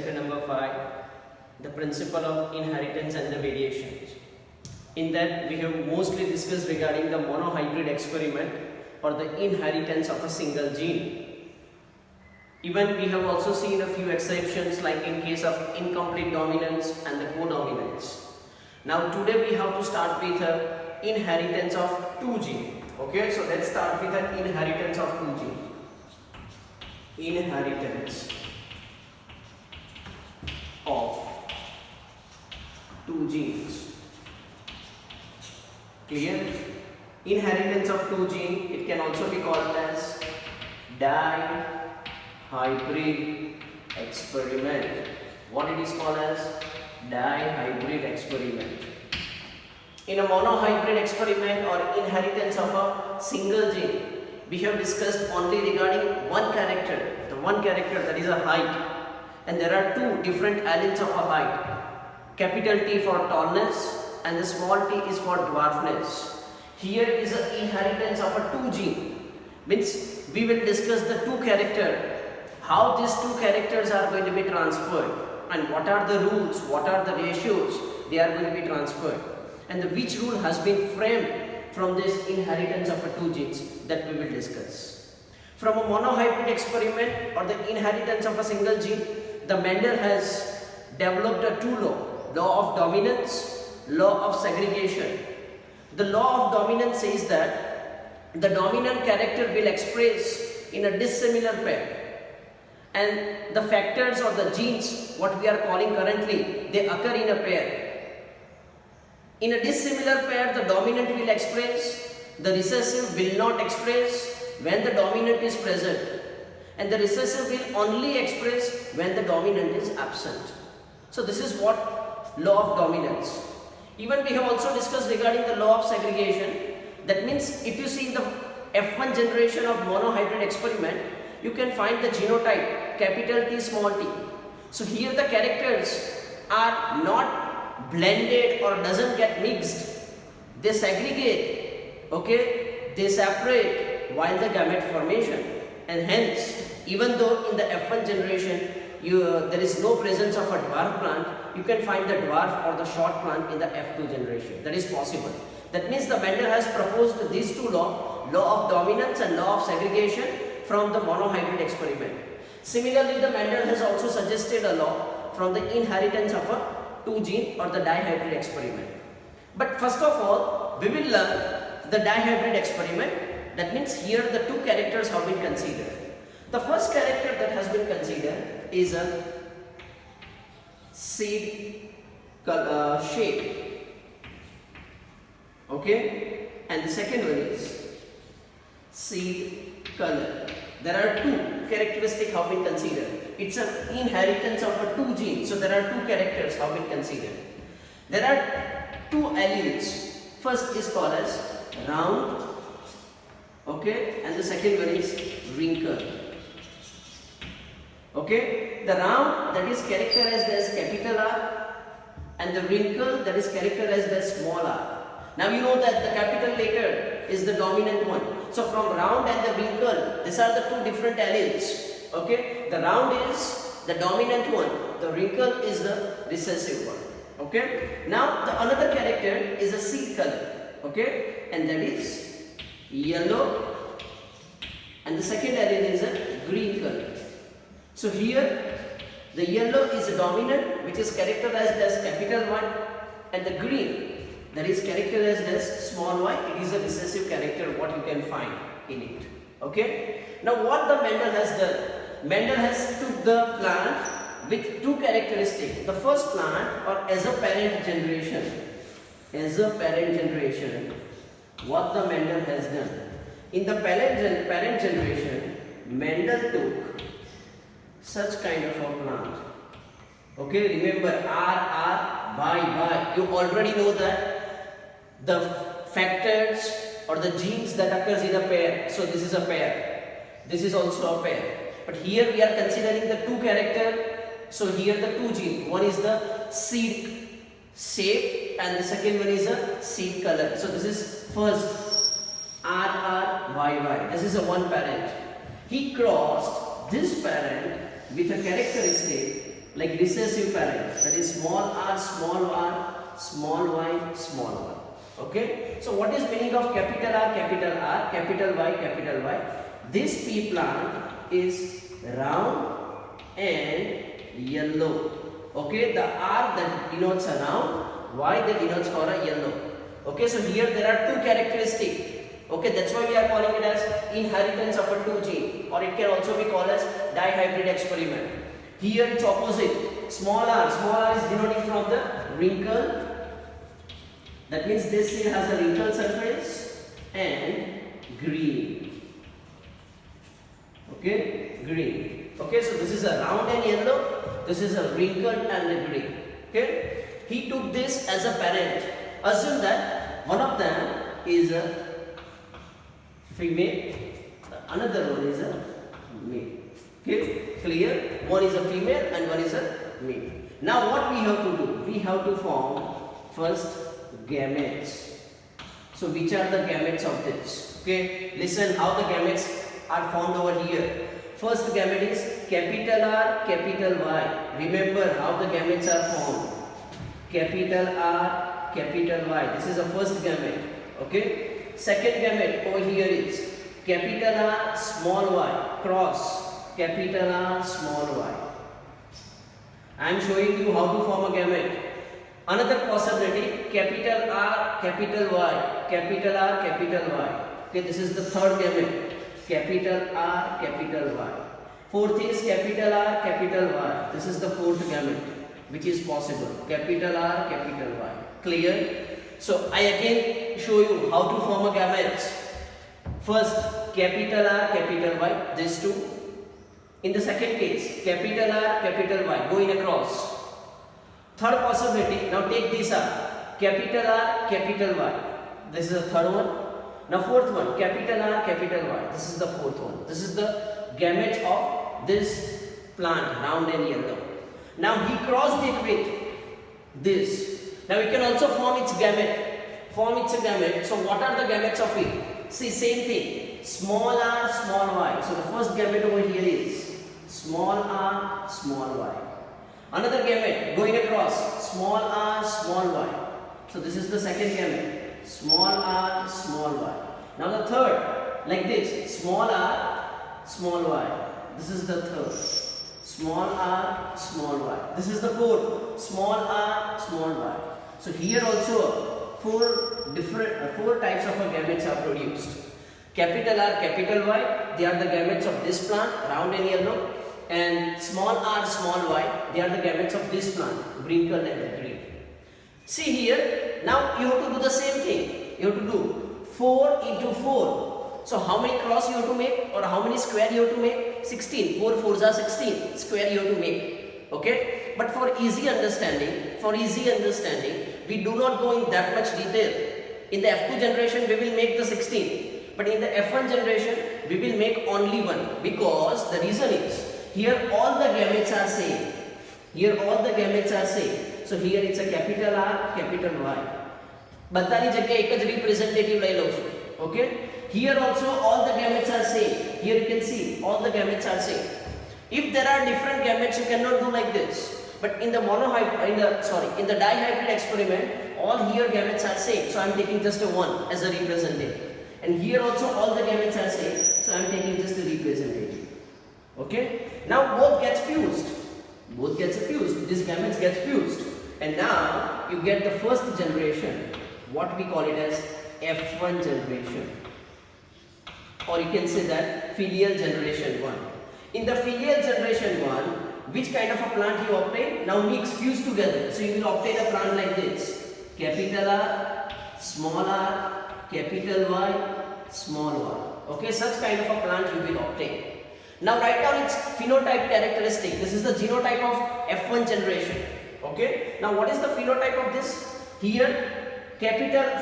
chapter number 5, the principle of inheritance and the variations. In that we have mostly discussed regarding the monohybrid experiment or the inheritance of a single gene. Even we have also seen a few exceptions like in case of incomplete dominance and the codominance. Now today we have to start with inheritance of two genes. Okay, so let's start with an inheritance of two genes. Inheritance of two genes. Clear? Inheritance of two genes, it can also be called as dihybrid experiment. What it is called as? Dihybrid experiment. In a monohybrid experiment or inheritance of a single gene, we have discussed only regarding one character, the one character that is a height, and there are two different alleles of a height. Capital T for tallness and the small t is for dwarfness. Here is an inheritance of a two gene, means we will discuss the two characters, how these two characters are going to be transferred and what are the rules, what are the ratios they are going to be transferred, and which rule has been framed from this inheritance of a two genes that we will discuss. From a monohybrid experiment or the inheritance of a single gene, the Mendel has developed a two law of dominance, law of segregation. The law of dominance says that the dominant character will express in a dissimilar pair, and the factors or the genes, what we are calling currently, they occur in a pair. In a dissimilar pair, the dominant will express, the recessive will not express when the dominant is present, and the recessive will only express when the dominant is absent. So this is what law of dominance. Even we have also discussed regarding the law of segregation. That means if you see the F1 generation of monohybrid experiment, you can find the genotype capital T small t. So here the characters are not blended or doesn't get mixed, they segregate, okay, they separate while the gamete formation, and hence even though in the F1 generation there is no presence of a dwarf plant, you can find the dwarf or the short plant in the F2 generation. That is possible. That means the Mendel has proposed these two law of dominance and law of segregation from the monohybrid experiment. Similarly, the Mendel has also suggested a law from the inheritance of a two gene or the dihybrid experiment. But first of all, we will learn the dihybrid experiment. That means here the two characters have been considered. The first character that has been considered is a seed shape. Okay, and the second one is seed color. There are two characteristics have been considered. It's an inheritance of a two genes, so there are two characters have been considered. There are two alleles. First is called as round, okay, and the second one is wrinkle. Okay, the round that is characterized as capital R and the wrinkle that is characterized as small r. Now you know that the capital letter is the dominant one. So from round and the wrinkle, these are the two different alleles. Okay, the round is the dominant one, the wrinkle is the recessive one. Okay, now the another character is a seed color. Okay, and that is yellow, and the second allele is a green color. So here the yellow is a dominant, which is characterized as capital Y, and the green that is characterized as small y, it is a recessive character what you can find in it. Okay, now what the Mendel has done, Mendel has took the plant with two characteristics. The first plant or as a parent generation, what the Mendel has done, in the parent generation, Mendel took such kind of a plant. Okay, remember R, Y. You already know that the factors or the genes that occurs in a pair. So this is a pair. This is also a pair. But here we are considering the two character. So here the two genes. One is the seed shape and the second one is a seed color. So this is first RRYY. This is a one parent. He crossed this parent with a characteristic like recessive parent, that is small r, small y, small y. Okay, so what is meaning of capital R, capital Y? This pea plant is round and yellow. Okay, the R that denotes a round, Y that denotes for a yellow. Okay, so here there are two characteristics. Okay, that's why we are calling it as inheritance of a two gene, or it can also be called as dihybrid experiment. Here it's opposite. Small r is denoting from the wrinkle. That means this seed has a wrinkled surface and green. Okay, green. Okay, so this is a round and yellow. This is a wrinkled and a green. Okay, he took this as a parent. Assume that one of them is a female, another one is a male. Okay, clear? One is a female and one is a male. Now what we have to do? We have to form first gametes. So which are the gametes of this? Okay, listen how the gametes are formed over here. First gamete is capital R, capital Y. Remember how the gametes are formed. Capital R, capital Y. This is the first gamete. Okay. Second gamete over here is capital R, small y, cross capital R, small y. I am showing you how to form a gamete. Another possibility, capital R, capital Y, capital R, capital Y. Okay, this is the third gamete. Capital R, capital Y. Fourth is capital R, capital Y. This is the fourth gamete which is possible. Capital R, capital Y. Clear? So I again show you how to form a gamete. First, capital R, capital Y, these two. In the second case, capital R, capital Y, going across. Third possibility, now take this up, capital R, capital Y. This is the third one. Now fourth one, capital R, capital Y. This is the fourth one. This is the gamete of this plant, round and yellow. Now he crossed it with this. Now we can also form its gamete. So what are the gametes of it? See, same thing. Small r, small y. So the first gamete over here is small r, small y. Another gamete going across, small r, small y. So this is the second gamete. Small r, small y. Now the third, like this, small r, small y. This is the third. Small r, small y. This is the fourth. Small r, small y. So here also four types of gametes are produced. Capital R, capital Y, they are the gametes of this plant, round and yellow. And small r, small y, they are the gametes of this plant, wrinkled and green. See here, now you have to do the same thing. You have to do 4 into 4. So how many cross you have to make, or how many square you have to make? 16. 4 4s are 16 square you have to make. Okay, but for easy understanding, we do not go in that much detail. In the F2 generation, we will make the 16, but in the F1 generation, we will make only one, because the reason is here all the gametes are same. So here it's a capital R, capital Y. બધાની જગ્યાએ એક જ representative લઈ લઉં છું. Okay, here also all the gametes are same. Here you can see all the gametes are same. If there are different gametes, you cannot do like this. But in the dihybrid experiment, all here gametes are same. So I am taking just a one as a representative. And here also all the gametes are same. So I am taking just a representative. Okay. Now both gets fused. These gametes get fused. And now you get the first generation. What we call it as F1 generation. Or you can say that filial generation 1. In the filial generation 1, which kind of a plant you obtain? Now mix, fuse together. So you will obtain a plant like this. Capital R, small r, capital Y, small y. Okay, such kind of a plant you will obtain. Now write down its phenotype characteristic. This is the genotype of F1 generation. Okay. Now what is the phenotype of this? Here,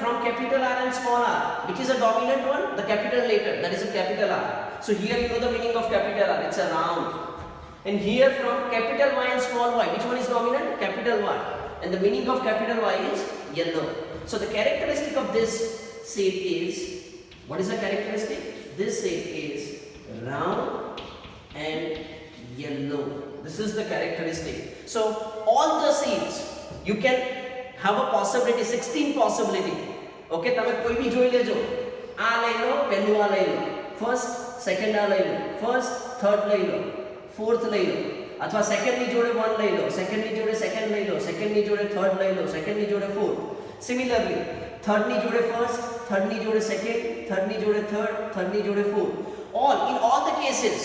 from capital R and small r, which is a dominant one? The capital later, that is a capital R. So here you know the meaning of capital R, it's a round. And here from capital Y and small y, which one is dominant? Capital Y. And the meaning of capital Y is yellow. So the characteristic of this seed is, what is the characteristic? This seed is round and yellow. This is the characteristic. So all the seeds you can have a possibility, 16 possibility. Okay, તમે કોઈ બી જોઈ લેજો. આ લઈ લો, પહેલું આ લઈ લો, first second આ લઈ લો, ફર્સ્ટ થર્ડ લઈ લો, ફોર્થ લઈ લો, અથવા સેકન્ડ ની જોડે 1 લઈ લો, સેકન્ડ ની જોડે સેકન્ડ લઈ લો, સેકન્ડ ની જોડે થર્ડ લઈ લો, સેકન્ડ ની જોડે ફોર્થ. સિમિલરલી થર્ડ ની જોડે ફર્સ્ટ, થર્ડ ની જોડે સેકન્ડ, થર્ડ ની જોડે થર્ડ, થર્ડ ની જોડે fourth. All in all the cases,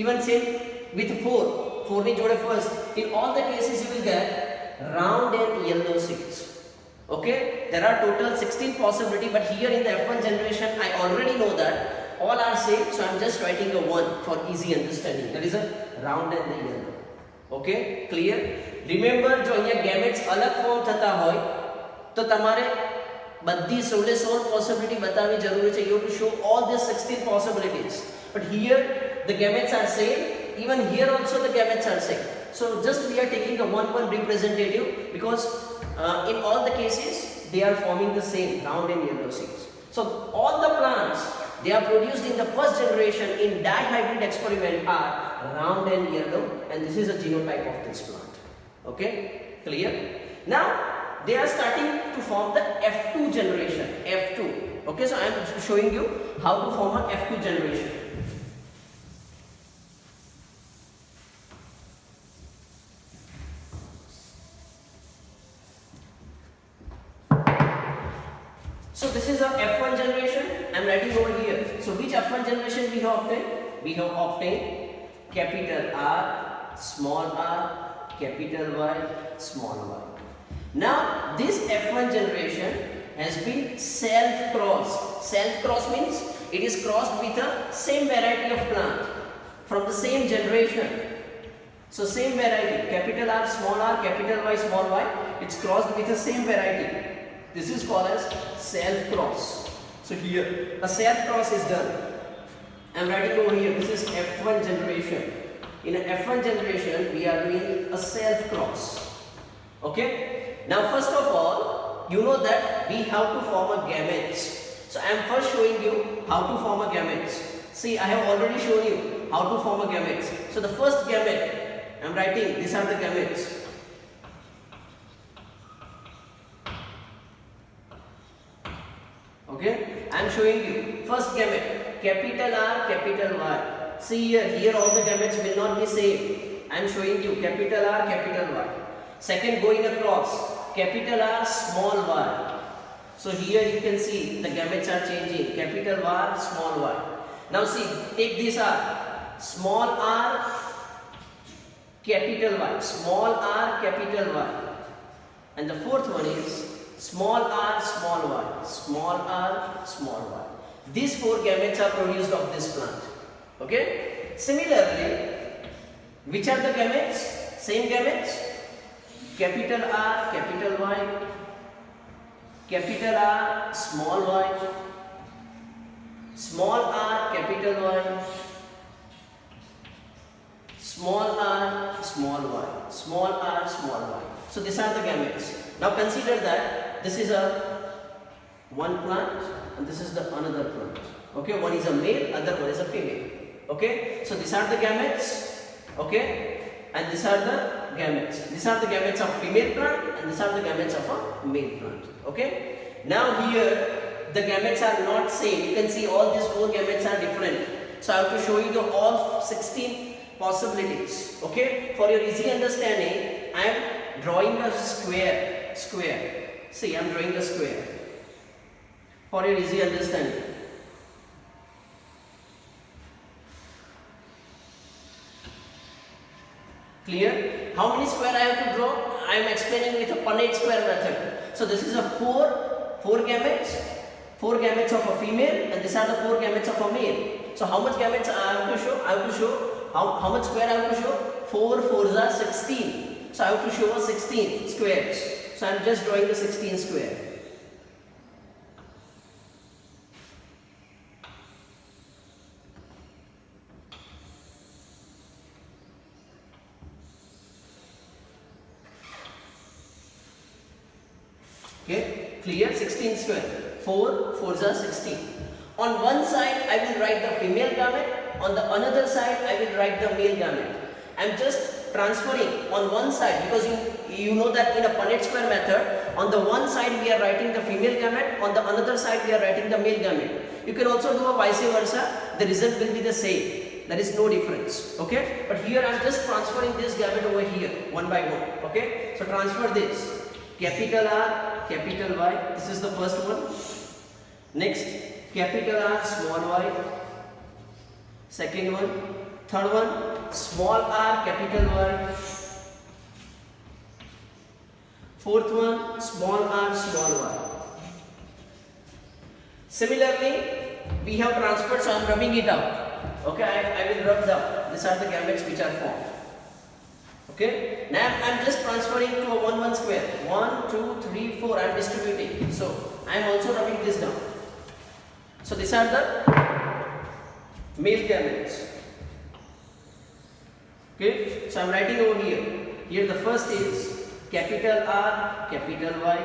even same with 4 ની જોડે first, in all the cases you will get round and yellow seeds. Okay, there are total 16 possibility, but here in the F1 generation I already know that all are same, so I'm just writing a 1 for easy understanding. That is a round and the yellow. Okay, clear? Remember, જો અહીંયા gametes અલગ form થતા હોય તો તમારે બધી 16 possibility બતાવવી જરૂરી છે. You have to show all these 16 possibilities, but here the gametes are same. Even here also the gametes are same. So just we are taking a 1-1 representative because in all the cases they are forming the same round and yellow seeds. So all the plants they are produced in the first generation in dihybrid experiment are round and yellow, and this is a genotype of this plant. Okay, clear? Now they are starting to form the F2 generation. F2. Okay, so I am showing you how to form a F2 generation. So this is a F1 generation. I am writing over here. So which F1 generation we have obtained? We have obtained capital R, small r, capital Y, small y. Now this F1 generation has been self-crossed. Self-crossed means it is crossed with a same variety of plant from the same generation. So same variety, capital R, capital Y, small y, it's crossed with the same variety. This is called as self-cross. So here a self-cross is done. I am writing over here, this is F1 generation. In a F1 generation we are doing a self-cross. Okay. Now first of all, you know that we have to form a gametes. So I am first showing you how to form a gametes. See, I have already shown you how to form a gametes. So the first gamete, I am writing, these are the gametes. Okay, I am showing you first gamete, capital R, capital Y. See here all the gametes will not be same. I am showing you capital R, capital Y. Second, going across, capital R, small y. So here you can see the gametes are changing, capital R, small y. Now see, take this R, small r, capital Y, small r, capital Y. And the fourth one is small r, small y, small r, small y. These 4 gametes are produced of this plant. Okay? Similarly, which are the gametes? Same gametes? Capital R, capital Y, capital R, small y, small r, capital Y, small r, small y, small r, small y. So these are the gametes. Now consider that this is a one plant and this is the another plant. Okay, one is a male, other one is a female. Okay, so these are the gametes. Okay, and these are the gametes. These are the gametes of female plant and these are the gametes of a male plant. Okay, now here the gametes are not same. You can see all these 4 gametes are different. So I have to show you the all 16 possibilities. Okay, for your easy understanding, I am drawing a square. See, I am drawing a square for your easy understanding. Clear? How many square I have to draw? I am explaining with a Punnett square method. So this is a 4 gametes, 4 gametes of a female, and these are the 4 gametes of a male. So how much gametes I have to show? I have to show how much square I have to show? 4 4s are 16. So I have to show 16 squares. So I am just drawing the 16 square. Okay, clear? 16 square. 4 4s are 16. On one side I will write the female gamete, on the another side I will write the male gamete. I am just transferring on one side, because you know that in a Punnett square method, on the one side we are writing the female gamete, on the another side we are writing the male gamete. You can also do a vice versa, the result will be the same. There is no difference, okay? But here I am just transferring this gamete over here, one by one, okay? So transfer this, capital R, capital Y, this is the first one. Next, capital R, small y, second one. Third one, small r, capital Y. Fourth one, small r, small y. Similarly, we have transferred, so I am rubbing it out. Okay, I will rub down. These are the gametes which are formed. Okay, now I am just transferring to a 1 1 square. 1, 2, 3, 4. I am distributing. So I am also rubbing this down. So these are the male gametes. Okay, so I am writing over here. Here the first is capital R, capital Y.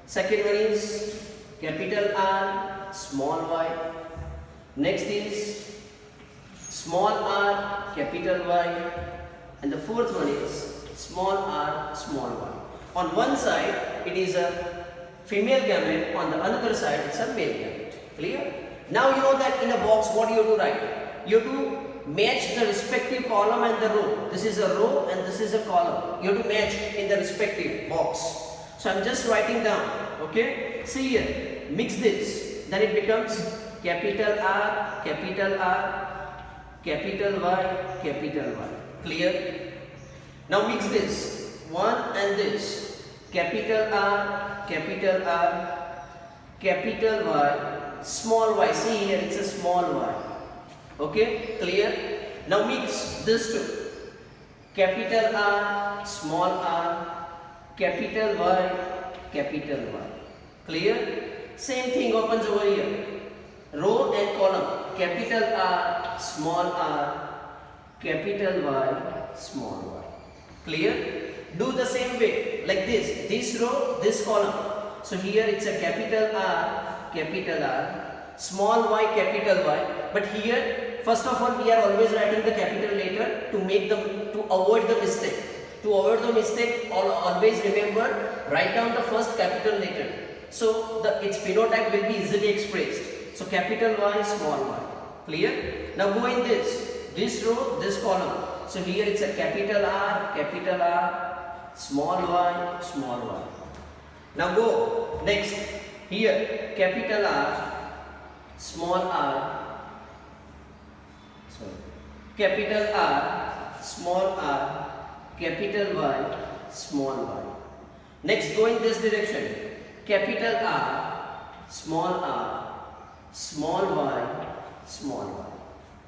Second one is capital R, small y. Next is small r, capital Y. And the fourth one is small r, small y. On one side it is a female gamete, on the other side it's a male gamete. Clear? Now you know that in a box what you have to write. You have to match the respective column and the row. This is a row and this is a column. You have to match in the respective box. So I am just writing down. Okay? See here. Mix this. Then it becomes capital R, capital R, capital Y, capital Y. Clear? Now mix this. One and this. Capital R, capital R, capital Y, small y. See here, it's a small y. Okay, clear? Now mix this two. Capital R, small r, capital Y, capital Y. Clear? Same thing opens over here. Row and column. Capital R, small r, capital Y, small y. Clear? Do the same way, like this. This row, this column. So here it's a capital R, capital R, small y, capital Y. But here, first of all, we are always writing the capital letter to avoid the mistake. To avoid the mistake, always remember, write down the first capital letter. So its phenotype will be easily expressed. So capital Y, small y. Clear? Now go in this row, this column. So here it's a capital R, small y, small y. Now go next. Here capital R, small r, capital R, small r, capital Y, small y. Next go in this direction. Capital R, small y, small y.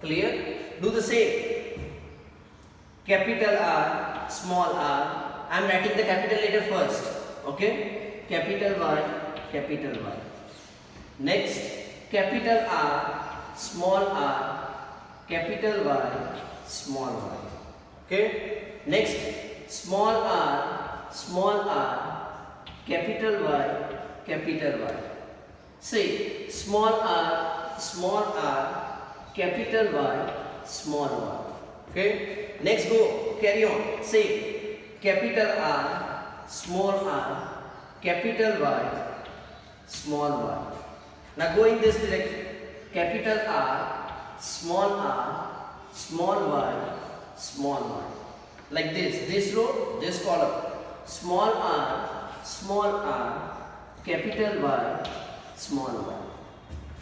Clear? Do the same. Capital R, small r. I am writing the capital letter first. Okay? Capital Y, capital Y. Next, capital R, small r, capital Y, small y. Okay? Next, small r, capital Y, capital Y. Say, small r, capital Y, small y. Okay? Next go, carry on. Say, capital R, capital Y, small y. Now go in this direction. Capital R, small y, small y. Like this row, this column. Small r, capital Y, small y.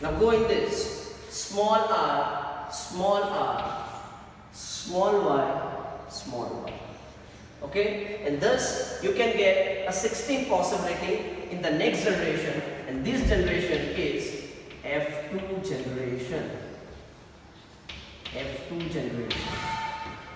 Now go in this. Small r, small y, small y. Okay, and thus you can get a 16th possibility in the next generation, and this generation is F2 generation. F2 generation.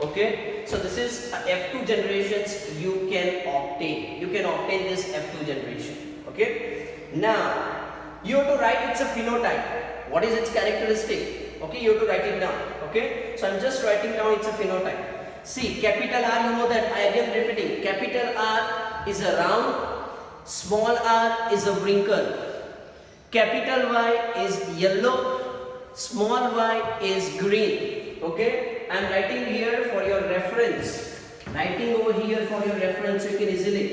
Okay, so this is F2 generations you can obtain. You can obtain this F2 generation. Okay, now you have to write its a phenotype. What is its characteristic? Okay, you have to write it down. Okay, so I'm just writing down its a phenotype. See, capital R, you know that I am repeating. Capital R is a round, small r is a wrinkle. Capital Y is yellow, small y is green. Okay, I am writing here for your reference. writing over here for your reference you can easily.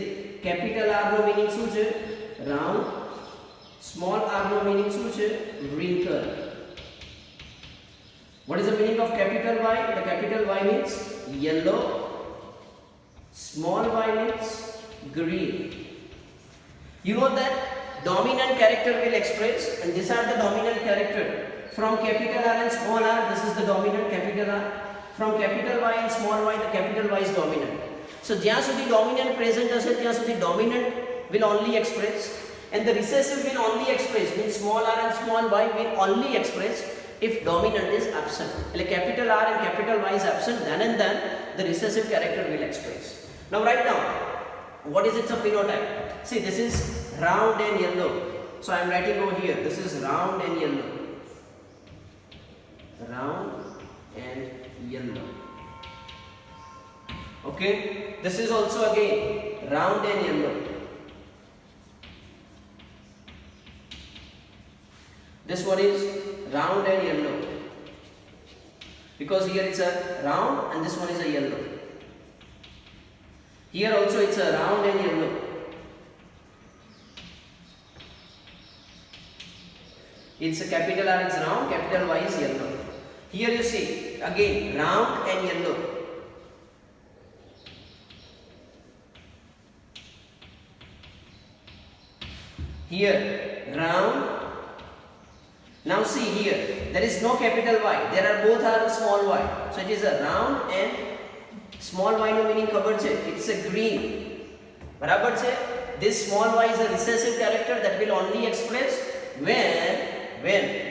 Capital R no meaning શું છે? Round. Small r નો meaning શું છે? Wrinkle. What is the meaning of capital Y? The capital Y means yellow. Small y means green. You know that dominant character will express, and these are the dominant character. From capital R and small r, this is the dominant capital R. From capital Y and small y, the capital Y is dominant. So જ્યાં સુધી dominant present હશે ત્યાં સુધી dominant will only express, and the recessive will only express, means small r and small y will only express if dominant is absent. એટલે capital R and capital Y is absent, then the recessive character will express. Now write down what is its a phenotype. See, this is round and yellow, so I am writing over here, this is round and yellow. Round and yellow. Okay, this is also again round and yellow. This one is round and yellow, because here it's a round and this one is a yellow. Here also it's a round and yellow. It's a capital R is round, capital Y is yellow. Here you see again round and yellow. Here round. Now see here, there is no capital Y, there are both are small y, so it is a round and small y no meaning ખબર છે, it's a green. બરાબર છે? This small y is a recessive character that will only express when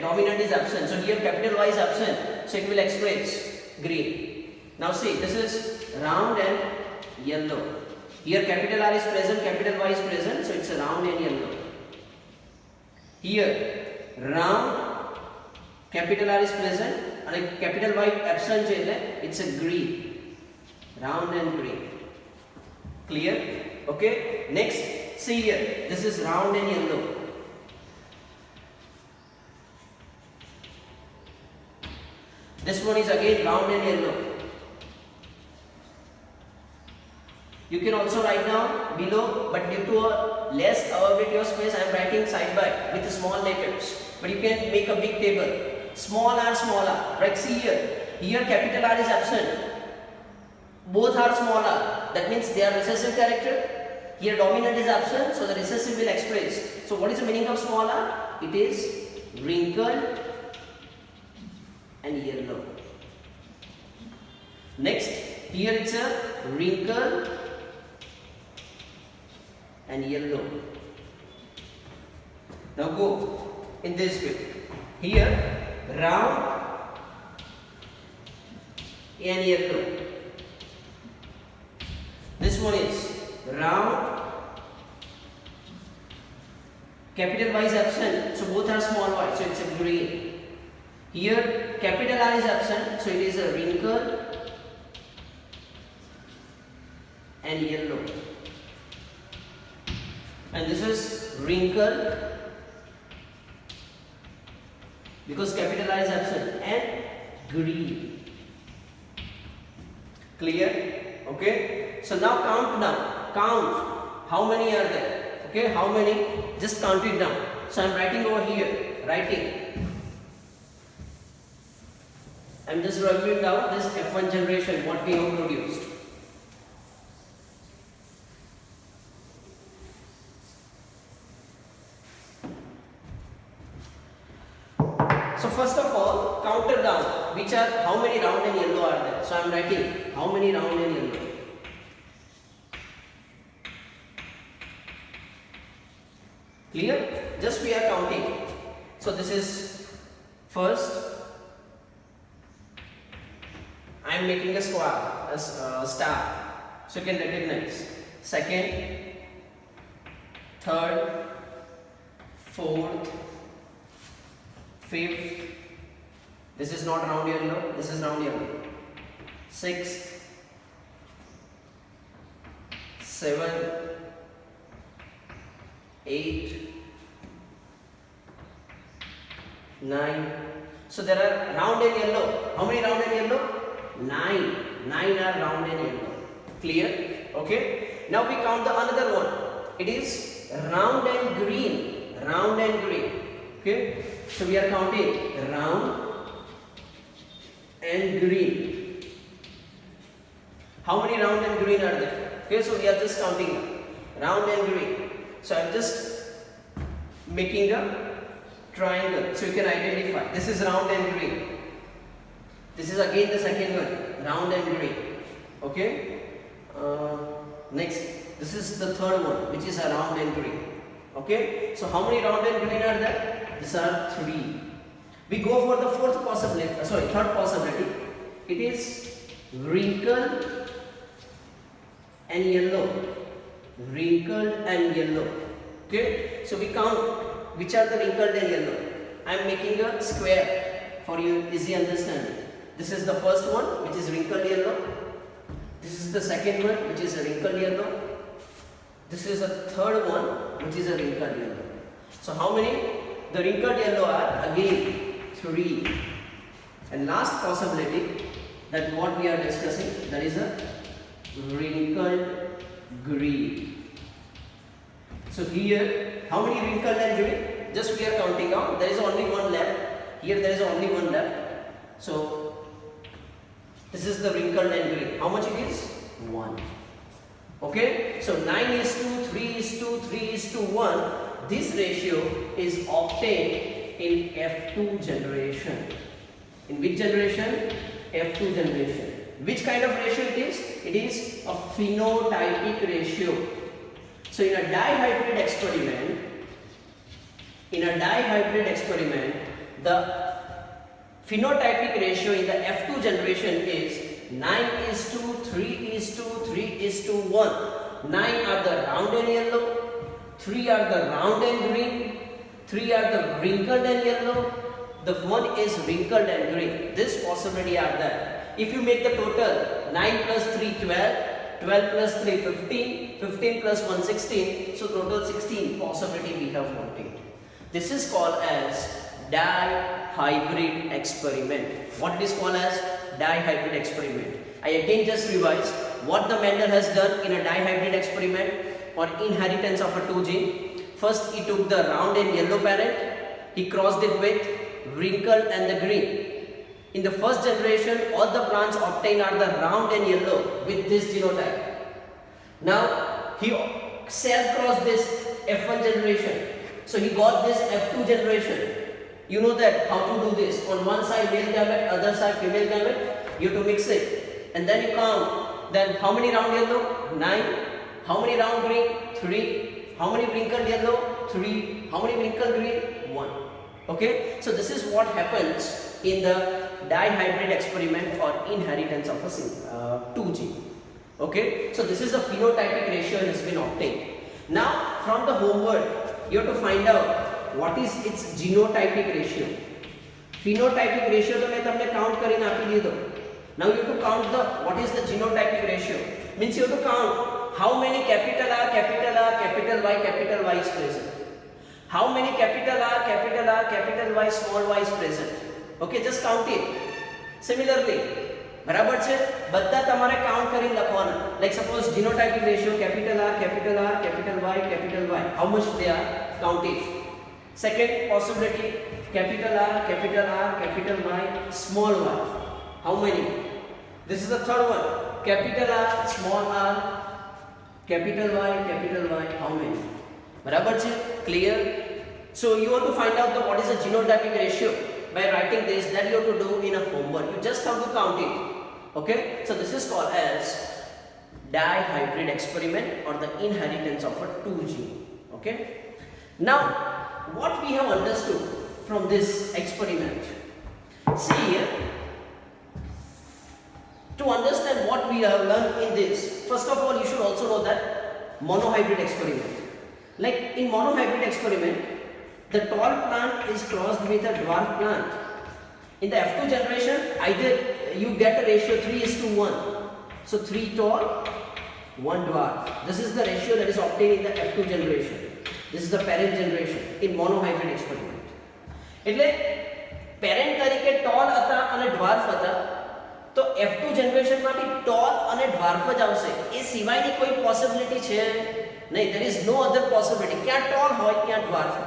dominant is absent. So here capital Y is absent, so it will express green. Now see, this is round and yellow. Here capital R is present, capital Y is present, so it's a round and yellow. Here round, capital R is present and capital Y absent છે એટલે it's a green. Round and green. Clear? Okay. Next, see here, this is round and yellow. This one is again round and yellow. You can also write down below, but due to a less availability of space, I am writing side by with small letters. But you can make a big table. Small r, right? See here. Here capital R is absent. Both are small r. That means they are recessive character. Here dominant is absent, so the recessive will express. So what is the meaning of small r? It is wrinkled and yellow. Next, here it's a wrinkle and yellow. Now go in this way. Here round and yellow. This one is round, capital Y is absent, so both are small y, so it's a green. Here capital R is absent, so it is a wrinkle and yellow. And this is wrinkle because capital R is absent, and green. Clear? Okay. So now count down. Count. How many are there? Okay. How many? Just count it down. So I'm writing over here. Writing. I'm just writing down this F1 generation what we have produced. So first of all, counter down which are how many round and yellow are there. So I am writing how many round and yellow. Clear? Just we are counting. So this is first. I am making a square, a star, so you can recognize. Second, third, fourth, fifth. This is not round yellow. This is round yellow. Sixth, seventh, eighth, nine. So there are round and yellow. How many round and yellow? 9. 9 are round and yellow. Clear? Okay. Now we count the another one. It is round and green. Round and green. Okay. So we are counting round and green. How many round and green are there? Okay. So we are just counting round and green. So I am just making a triangle so you can identify. This is round and green. This is again the second one, round and green. Okay. Next, this is the third one, which is a round and green. Okay. So how many round and green are there? These are 3. We go for the third possibility. It is wrinkled and yellow. Wrinkled and yellow. Okay. So we count which are the wrinkled and yellow. I am making a square for you easy understanding. This is the first one, which is wrinkled yellow. This is the second one, which is a wrinkled yellow. This is the third one, which is a wrinkled yellow. So how many? The wrinkled yellow are again 3. And last possibility, that what we are discussing, that is a wrinkled green. So here, how many wrinkled and green? Just we are counting out. There is only one left. Here there is only one left. So this is the wrinkled and green. How much it is? 1. Okay. So 9:3:3:3:1. This ratio is obtained in F2 generation. In which generation? F2 generation. Which kind of ratio it is? It is a phenotypic ratio. So in a dihybrid experiment, the phenotypic ratio in the F2 generation is 9:3:3:1. 9 are the round and yellow, 3 are the round and green, 3 are the wrinkled and yellow, the 1 is wrinkled and green. This possibility are there. If you make the total, 9 plus 3 12, 12 plus 3 15, 15 plus 1 16, so total 16 possibility we have obtained. This is called as dihybrid experiment. What it is called as dihybrid experiment. I again just revise what the Mendel has done in a dihybrid experiment or inheritance of a 2 gene. First he took the round and yellow parent, he crossed it with wrinkled and the green. In the first generation, all the plants obtained are the round and yellow with this genotype. Now he self-crossed this F1 generation. So he got this F2 generation. You know that how to do this. On one side male gamete, other side female gamete. You have to mix it. And then you count. Then how many round yellow? 9. How many round green? 3. How many wrinkled yellow? 3. How many wrinkled green? 1. Okay. So this is what happens in the dihybrid experiment or inheritance of a 2 gene. Okay. So this is the phenotypic ratio has been obtained. Now from the homework you have to find out what is its genotypic ratio. Phenotypic ratio तो मैं तमने count करीने आपी दीदो. Now you have to count the what is the genotypic ratio. Means you have to count how many capital R, capital Y, capital Y is present. How many capital R, capital Y, small y is present. Okay, just count it. Similarly, બરાબર છે બધા તમારે count કરીને લખવાના. Like suppose genotypic ratio capital R, capital Y, how much they are counted. Second possibility capital R, capital Y, small y. How many? This is the third one. Capital R, small r, capital Y, how many? બરાબર છે? Clear? So you want to find out what is the genotypic ratio. By writing this, that you have to do in a homework. You just have to count it. Okay? So this is called as dihybrid experiment or the inheritance of a 2 gene. Okay? Now, what we have understood from this experiment. See here. To understand what we have learned in this, first of all, you should also know that monohybrid experiment. Like in monohybrid experiment, the tall plant is crossed with a dwarf plant. In the F2 generation, either you get a ratio 3:1. So 3 tall, 1 dwarf. This is the ratio that is obtained in the F2 generation. This is the parent generation in monohybrid experiment. એટલે parent તરીકે tall હતા અને dwarf હતા, તો F2 જનરેશનમાંથી toll અને dwarf જ આવશે. એ સિવાયની કોઈ પોસિબિલિટી છે નહીં. there is no other possibility. ક્યાં ટોલ હોય ક્યાં ડ્વાર્ફ.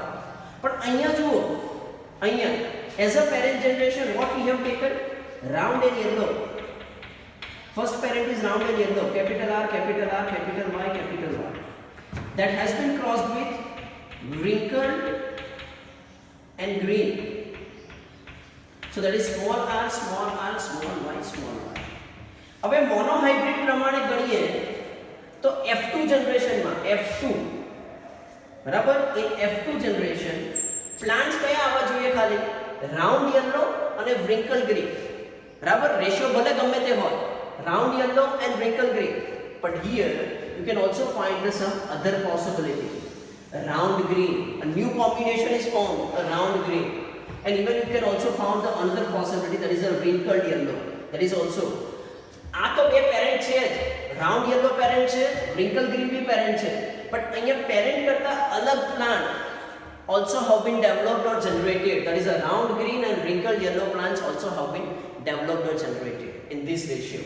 પણ અહીંયા જુઓ, અહીંયા as a parent generation what we have taken, round and yellow. First parent is round and yellow, capital R, capital R, capital Y, capital Y. That has been crossed with wrinkled and green. So that is small r, small y, small y. હવે monohybrid પ્રમાણે ગણીએ તો F2 જનરેશનમાં F2 બરાબર, એ F2 generation plants કયા આવવા જોઈએ? ખાલી round yellow અને wrinkle green. બરાબર, રેશિયો ભલે ગમે તે હોય, round yellow and wrinkle green, but here you can also find some other possibility. A round green, a new combination is formed, a round green, and even you can also found the another possibility, that is a wrinkled yellow. That is also આ તો બે parent છે જ, round yellow parent છે, wrinkle green બી parent છે, but અહીંયા parent કરતા અલગ plant also have been developed or generated. That is a round green and wrinkled yellow plants also have been developed or generated in this ratio.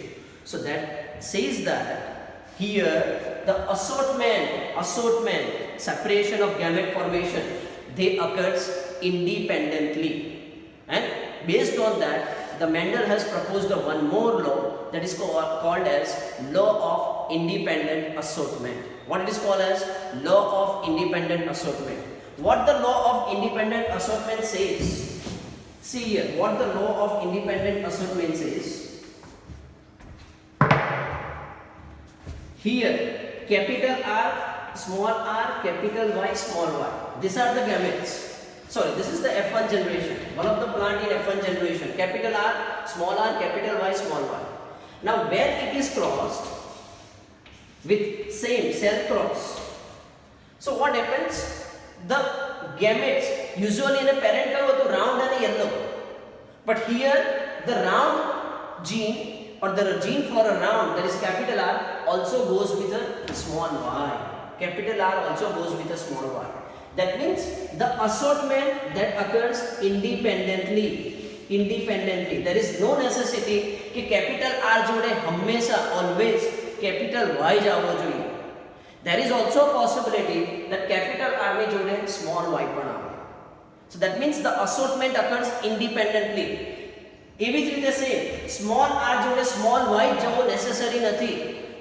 So that says that here the assortment, separation of gamete formation, they occurs independently, and based on that the Mendel has proposed one more law, that is called as law of independent assortment. What it is called as? Law of independent assortment. What the law of independent assortment says? See here what the law of independent assortment says. Here capital R, small r, capital Y, small y. These are the gametes. Sorry, this is the F1 generation. One of the plant in F1 generation. Capital R, small r, capital Y, small y. Now where it is crossed with same self cross. So what happens? The gametes usually in a parent cover to round and yellow. But here the round gene or the gene for a round, that is capital R, also goes with a small y. Capital R also goes with a small y. That means the assortment that occurs independently. There is no necessity कि capital R जोड़े हमेशा always capital Y जावो જોઈએ. There is also a possibility that capital R ने जोड़े small y पण આવે. So that means the assortment occurs independently. એવી જ રીતે સેમ સ્મોલ r જોડે સ્મોલ y જવો નેસેસરી નથી.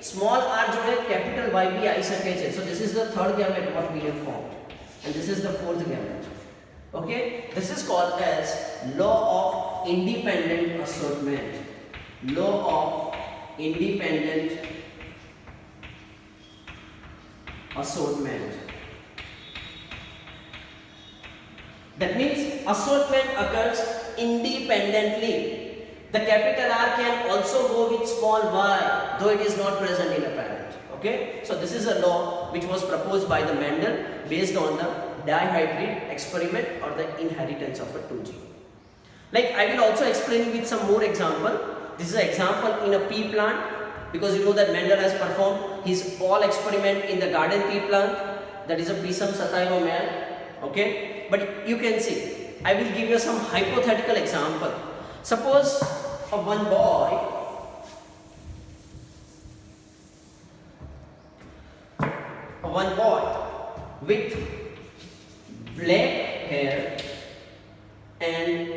સ્મોલ r જોડે કેપિટલ Y બી આવી શકે છે. So this is the third gamete what we have found, and this is the fourth gamete. Okay, this is called as law of independent assortment. Law of independent assortment. That means assortment occurs independently. The capital R can also go with small y, though it is not present in a parent. Okay, so this is a law which was proposed by the Mendel based on the dihybrid experiment or the inheritance of a 2 gene. Like I will also explain you with some more example. This is an example in a pea plant, because you know that Mendel has performed his all experiment in the garden pea plant, that is a Pisum sativa male. Okay, but you can see I will give you some hypothetical example. Suppose one boy with black hair and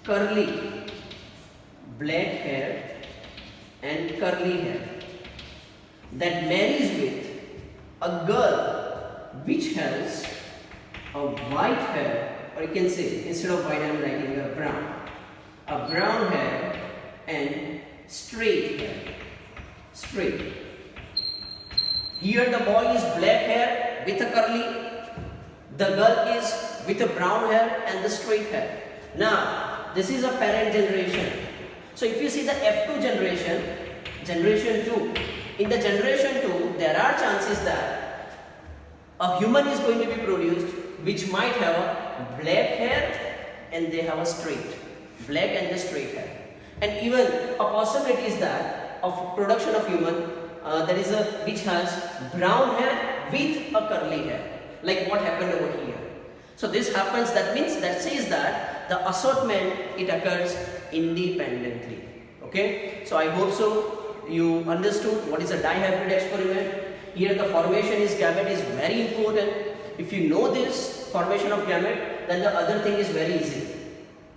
curly hair that marries with a girl which has a white hair, or you can say instead of white I am writing a brown hair and straight hair. Here the boy is black hair with a curly, the girl is with a brown hair and the straight hair. Now this is a parent generation. So if you see the F2 generation 2, in the generation 2 there are chances that a human is going to be produced which might have a black hair and they have a black and the straight hair, and even a possibility is that of production of human there is a which has brown hair with a curly hair, like what happened over here. So this happens, that means that says that the assortment it occurs independently. Okay, so I hope so you understood what is a dihybrid experiment. Here the formation is gamete is very important. If you know this formation of gamete, then the other thing is very easy.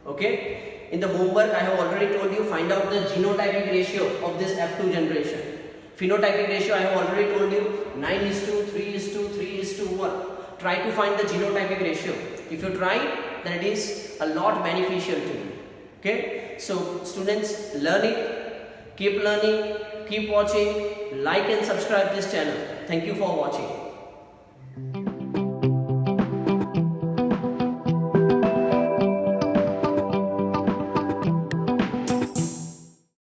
Okay, in the homework I have already told you, find out the genotypic ratio of this F2 generation. Phenotypic ratio I have already told you, 9:3:3:1. Try to find the genotypic ratio. If you try, then it is a lot beneficial to you. Okay, so students, learn it, keep learning, keep watching, like and subscribe this channel. Thank you for watching.